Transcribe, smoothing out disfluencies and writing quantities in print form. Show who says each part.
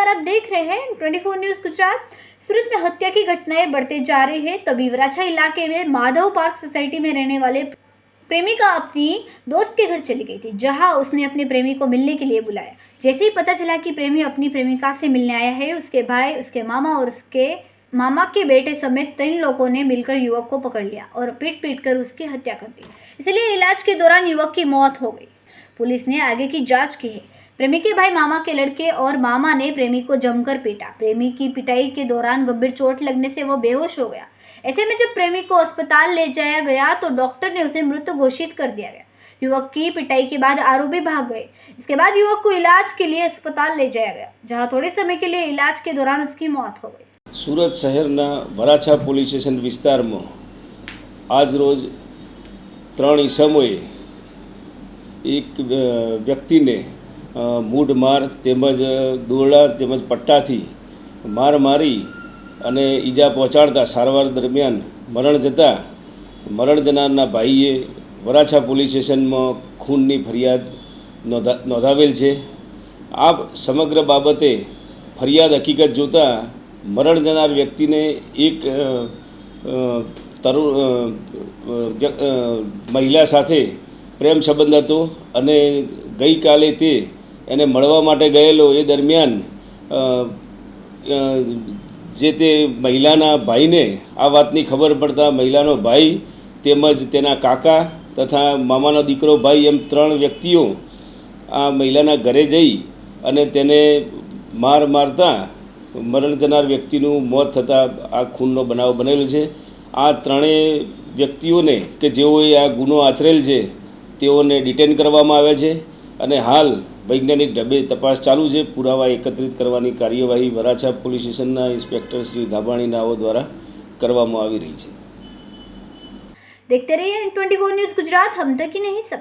Speaker 1: नमस्कार, आप देख रहे हैं 24 न्यूज गुजरात। सूरत में हत्या की घटनाएं बढ़ते जा रही है। तभी वराछा इलाके में माधव पार्क सोसाइटी में रहने वाले प्रेमिका अपनी दोस्त के घर चली गई थी, जहां उसने अपने प्रेमी को मिलने के लिए बुलाया। जैसे ही पता चला कि प्रेमी अपनी प्रेमिका से मिलने आया है, उसके भाई, उसके मामा और उसके मामा के बेटे समेत 3 लोगों ने मिलकर युवक को पकड़ लिया और पीट कर उसकी हत्या कर दी। इसलिए इलाज के दौरान युवक की मौत हो गई। पुलिस ने आगे की जांच की है। प्रेमी के भाई मामा के लड़के और मामा ने प्रेमी को जमकर पीटा। प्रेमी की पिटाई के दौरान गंभीर चोट लगने से वो बेहोश हो गया। ऐसे में जब प्रेमी को अस्पताल ले जाया गया तो डॉक्टर ने उसे मृत घोषित कर दिया गया। युवक की पिटाई के बाद आरोपी भाग गए। इसके बाद युवक को इलाज के लिए अस्पताल ले जाया गया, जहां थोड़े समय के लिए इलाज के दौरान उसकी मौत हो गई।
Speaker 2: सूरत शहरना वराछा पोलीस स्टेशन विस्तार में आज रोज 3 ઈસમોએ एक व्यक्ति ने मूड मार तेमज દોરડા તેમજ પટ્ટાથી માર મારી અને ઈજા પહોંચાડતા સારવાર દરમિયાન મરણ જતા મરણ જનારના ભાઈએ વરાછા પોલીસ સ્ટેશનમાં ખૂનની ફરિયાદ નોંધાવેલ છે। આ સમગ્ર બાબતે ફરિયાદ હકીકત જોતાં મરણ જનાર વ્યક્તિને એક મહિલા સાથે પ્રેમ સંબંધ હતો અને ગઈકાલે તે એને મળવા માટે ગયેલો એ દરમિયાન જે તે મહિલાના ભાઈને આ વાતની ખબર પડતા મહિલાનો ભાઈ તેમજ તેના કાકા તથા મામાનો દીકરો ભાઈ એમ 3 વ્યક્તિઓ આ મહિલાના ઘરે જઈ અને તેને મારતા મરણ જનાર વ્યક્તિનું મોત થતાં આ ખૂનનો બનાવ બનેલો છે। આ 3 વ્યક્તિઓને કે જેઓએ આ ગુનો આચરેલ છે તેઓને ડિટેન કરવામાં આવ્યા છે અને હાલ વૈજ્ઞાનિક ઢબે તપાસ ચાલુ છે। પુરાવા એકત્રિત કરવાની કાર્યવાહી વરાછા પોલીસ સ્ટેશનના ઇન્સ્પેક્ટર શ્રી ગાબાણી નાઓ દ્વારા કરવામાં આવી રહી છે।
Speaker 1: देखते रहिए 24 न्यूज गुजरात, हम तक ही नहीं सब